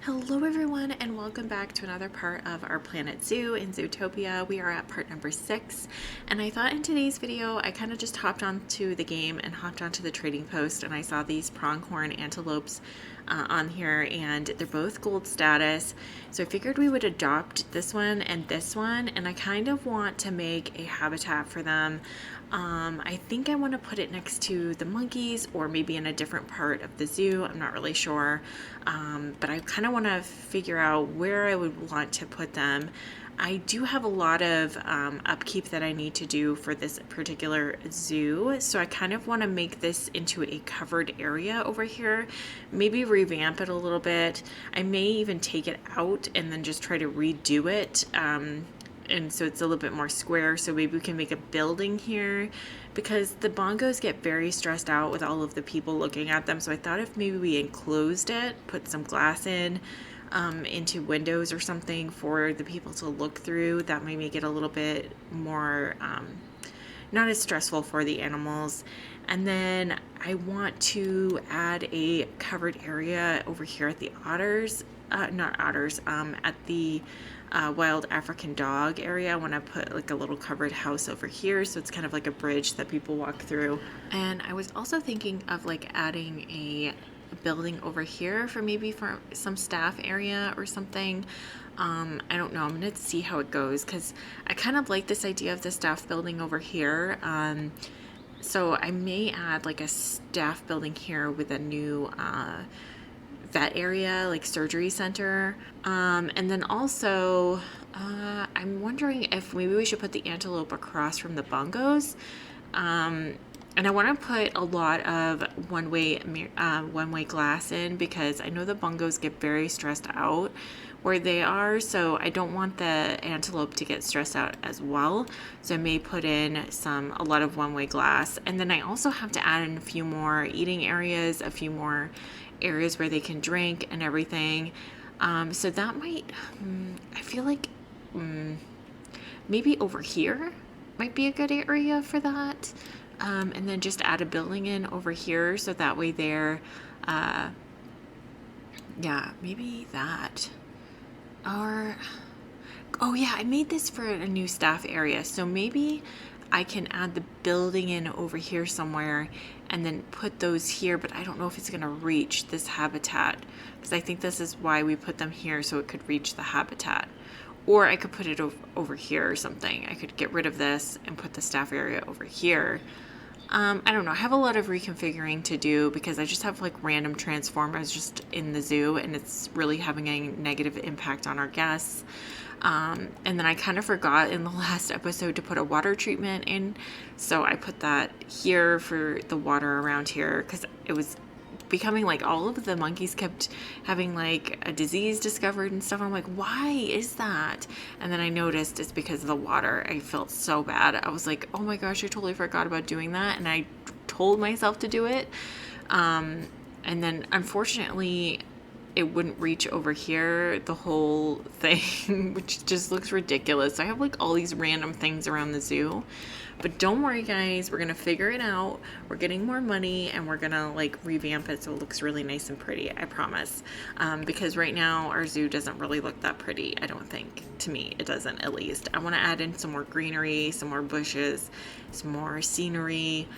Hello everyone and welcome back to another part of our Planet Zoo in Zootopia. We are at part number 6 and I thought in today's video I kind of just hopped onto the game and hopped onto the trading post and I saw these pronghorn antelopes on here and they're both gold status, so I figured we would adopt this one and I kind of want to make a habitat for them. I think I want to put it next to the monkeys or maybe in a different part of the zoo. I'm not really sure, but I kind of want to figure out where I would want to put them. I do have a lot of upkeep that I need to do for this particular zoo, so I kind of want to make this into a covered area over here, maybe revamp it a little bit. I may even take it out and then just try to redo it, and so it's a little bit more square, so maybe we can make a building here because the bongos get very stressed out with all of the people looking at them. So I thought if maybe we enclosed it, put some glass in into windows or something for the people to look through, that might make it a little bit more not as stressful for the animals. And then I want to add a covered area over here at the otters, not otters, at the wild African dog area. I want to put like a little covered house over here, so it's kind of like a bridge that people walk through. And I was also thinking of like adding a building over here for maybe for some staff area or something. I don't know, I'm gonna see how it goes because I kind of like this idea of the staff building over here. So I may add like a staff building here with a new vet area, like surgery center. And then also I'm wondering if maybe we should put the antelope across from the bongos. And I want to put a lot of one-way glass in because I know the bongos get very stressed out where they are, so I don't want the antelope to get stressed out as well. So I may put in a lot of one-way glass, and then I also have to add in a few more eating areas, a few more areas where they can drink and everything. So that might, I feel like maybe over here might be a good area for that. And then just add a building in over here so that way they're, yeah, maybe that. Or, oh yeah, I made this for a new staff area, so maybe I can add the building in over here somewhere and then put those here, but I don't know if it's going to reach this habitat because I think this is why we put them here, so it could reach the habitat. Or I could put it over here or something. I could get rid of this and put the staff area over here. I don't know. I have a lot of reconfiguring to do because I just have like random transformers just in the zoo and it's really having a negative impact on our guests. And then I kind of forgot in the last episode to put a water treatment in. So I put that here for the water around here because it was becoming like all of the monkeys kept having like a disease discovered and stuff. I'm like, why is that? And then I noticed it's because of the water. I felt so bad. I was like, oh my gosh, I totally forgot about doing that. And I told myself to do it. And then unfortunately it wouldn't reach over here, the whole thing, which just looks ridiculous. I have like all these random things around the zoo. But don't worry guys, we're gonna figure it out. We're getting more money and we're gonna like revamp it so it looks really nice and pretty, I promise. Because right now our zoo doesn't really look that pretty, I don't think. To me, it doesn't, at least. I wanna add in some more greenery, some more bushes, some more scenery.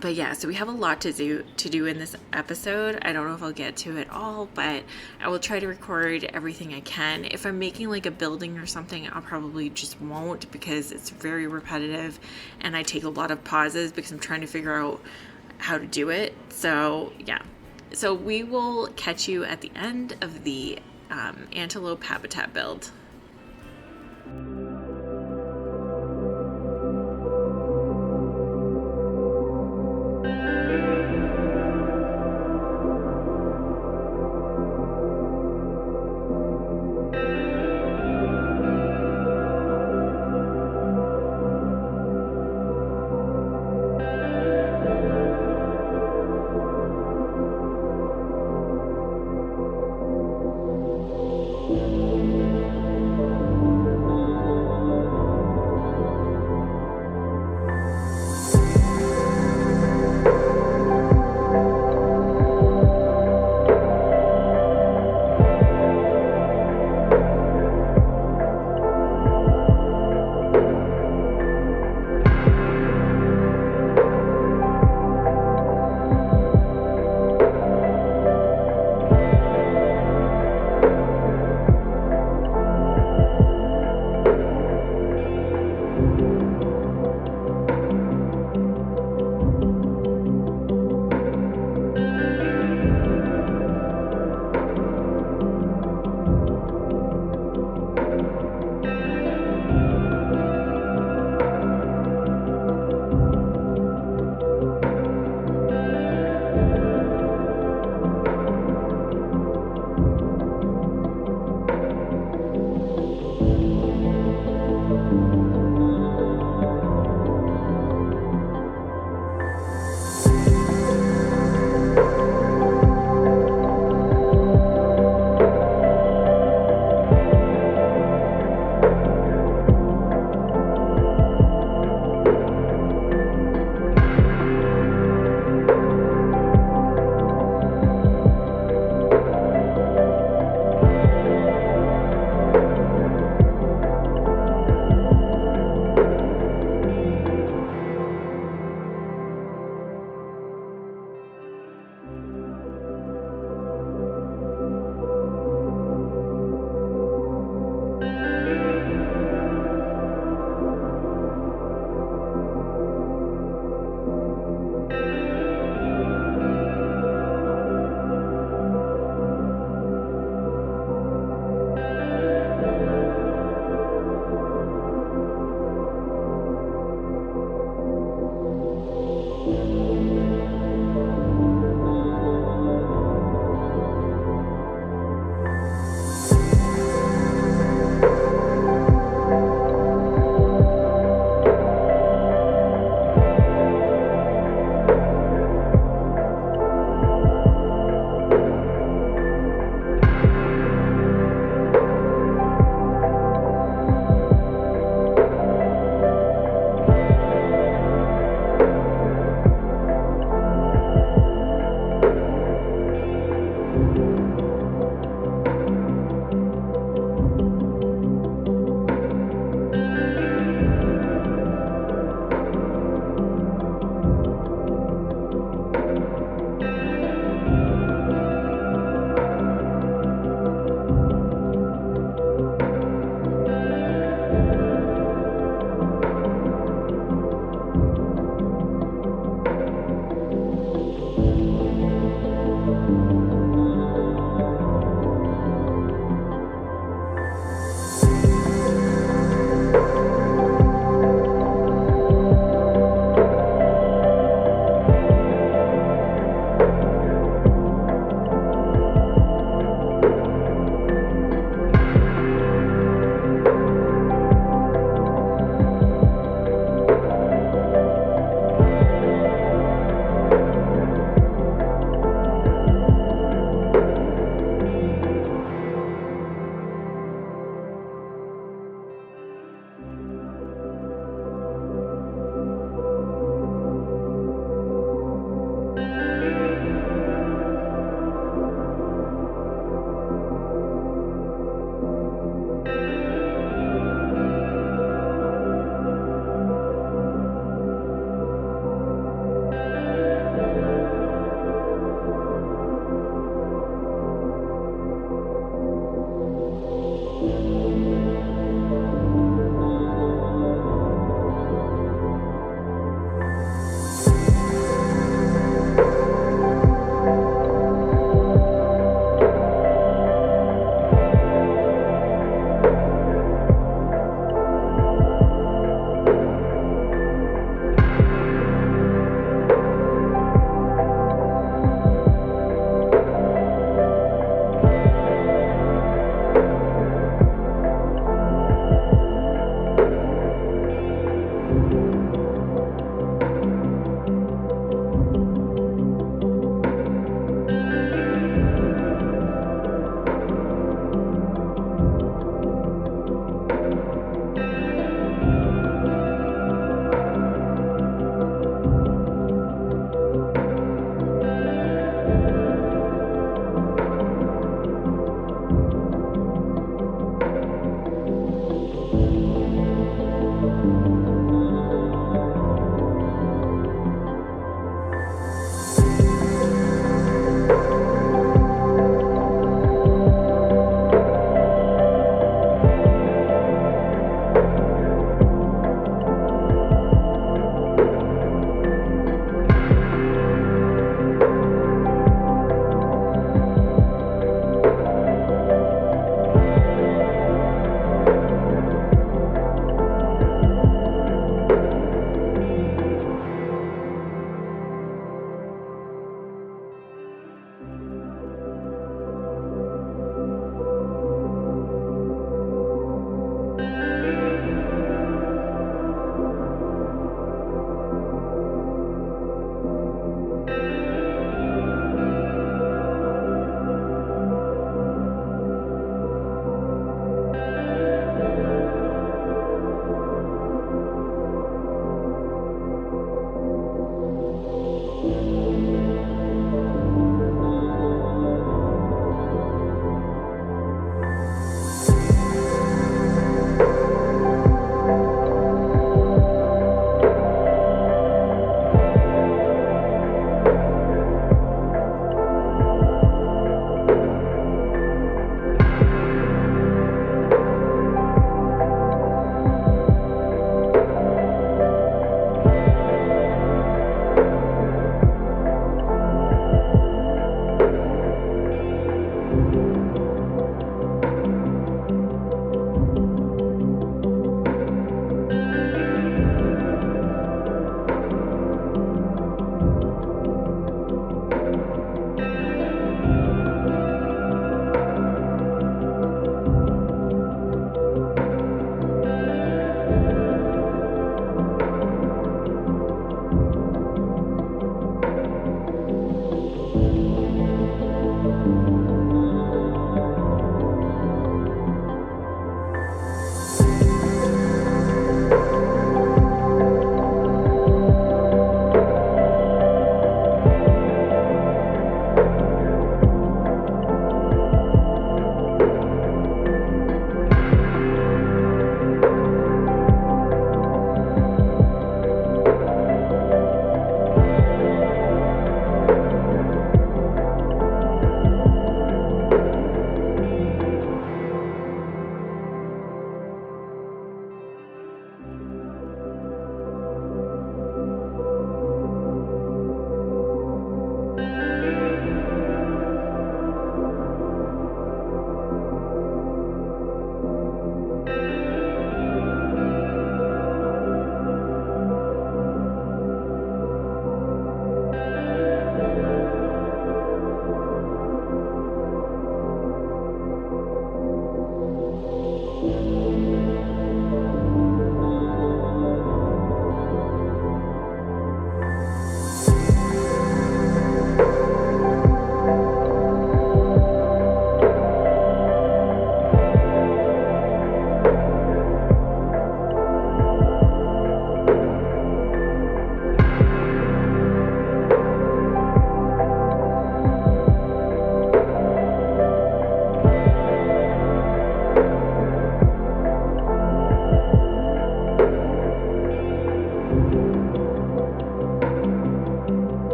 But yeah, so we have a lot to do in this episode. I don't know if I'll get to it all, but I will try to record everything I can. If I'm making like a building or something, I'll probably just won't because it's very repetitive and I take a lot of pauses because I'm trying to figure out how to do it. So yeah, so we will catch you at the end of the antelope habitat build.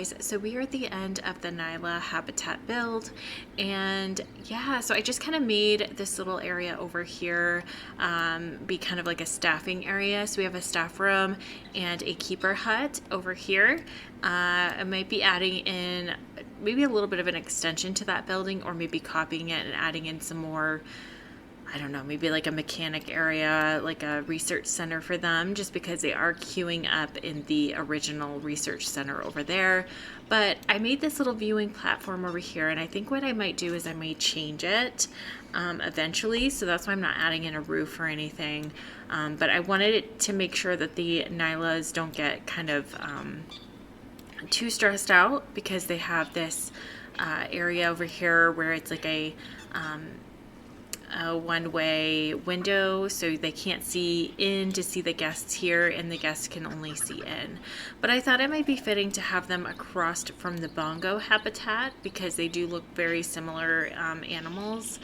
guys, so we are at the end of the Nyla habitat build, and yeah, so I just kind of made this little area over here be kind of like a staffing area. So we have a staff room and a keeper hut over here. I might be adding in maybe a little bit of an extension to that building, or maybe copying it and adding in some more, I don't know, maybe like a mechanic area, like a research center for them, just because they are queuing up in the original research center over there. But I made this little viewing platform over here, and I think what I might do is I might change it eventually. So that's why I'm not adding in a roof or anything. But I wanted it to make sure that the Nylas don't get kind of too stressed out, because they have this area over here where it's like a one-way window, so they can't see in to see the guests here, and the guests can only see in. But I thought it might be fitting to have them across from the bongo habitat, because they do look very similar animals.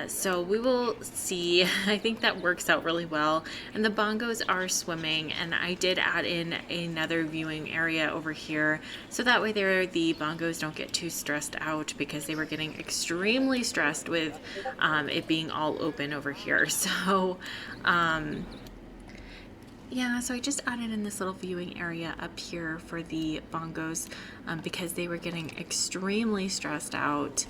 So we will see. I think that works out really well. And the bongos are swimming, and I did add in another viewing area over here, so that way there the bongos don't get too stressed out, because they were getting extremely stressed with it being all open over here. So yeah, so I just added in this little viewing area up here for the bongos, because they were getting extremely stressed out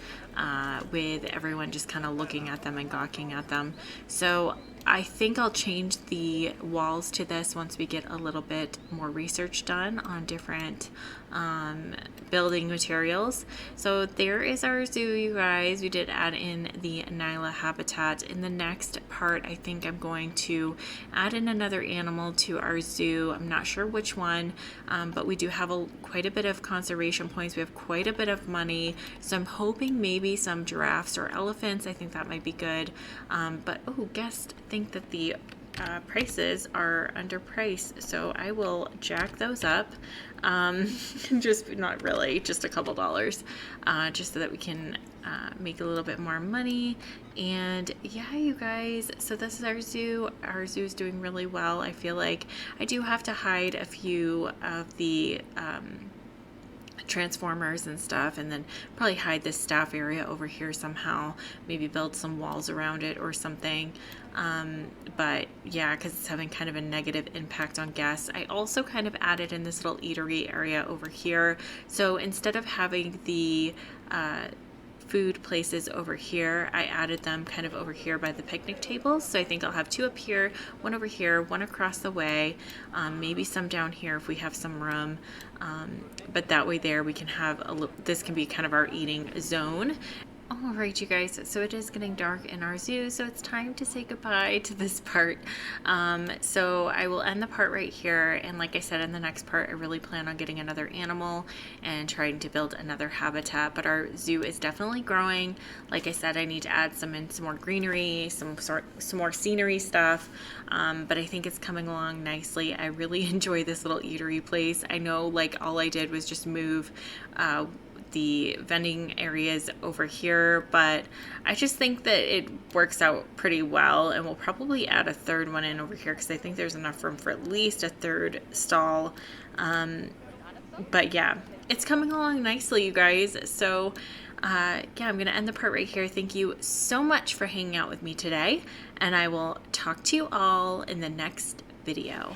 with everyone just kind of looking at them and gawking at them. So I think I'll change the walls to this once we get a little bit more research done on different building materials. So there is our zoo, you guys. We did add in the Nyla habitat. In the next part, I think I'm going to add in another animal to our zoo. I'm not sure which one, but we do have quite a bit of conservation points. We have quite a bit of money, so I'm hoping maybe some giraffes or elephants. I think that might be good. But oh, guests think that the prices are underpriced, so I will jack those up. Just not really, just a couple dollars, just so that we can make a little bit more money. And yeah, you guys, so this is our zoo. Our zoo is doing really well. I feel like I do have to hide a few of the transformers and stuff, and then probably hide this staff area over here somehow, maybe build some walls around it or something. But yeah, because it's having kind of a negative impact on guests. I also kind of added in this little eatery area over here, so instead of having the food places over here, I added them kind of over here by the picnic tables. So I think I'll have two up here, one over here, one across the way, maybe some down here if we have some room. But that way there we can have this can be kind of our eating zone. All right, you guys, so it is getting dark in our zoo, so it's time to say goodbye to this part. So I will end the part right here, and like I said, in the next part I really plan on getting another animal and trying to build another habitat. But our zoo is definitely growing. Like I said, I need to add some more greenery, some more scenery stuff, but I think it's coming along nicely. I really enjoy this little eatery place. I know, like, all I did was just move the vending areas over here, but I just think that it works out pretty well, and we'll probably add a third one in over here, because I think there's enough room for at least a third stall. But yeah, it's coming along nicely, you guys. So yeah, I'm gonna end the part right here. Thank you so much for hanging out with me today, and I will talk to you all in the next video.